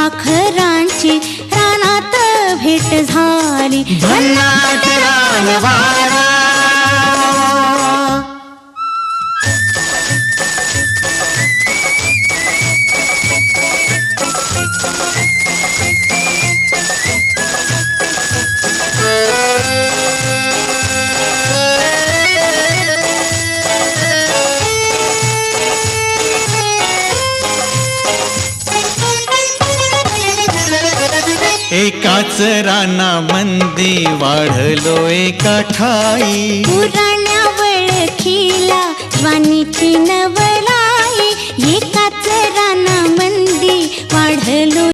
पाखरांची रानात भेट झाली, भन्नाट रानवारा. एकाच रानामंदी वाढलो एका ठाई, पुराण्या वळखीला ज्वानीची नवलाई. एकाच रानामंदी वाढलो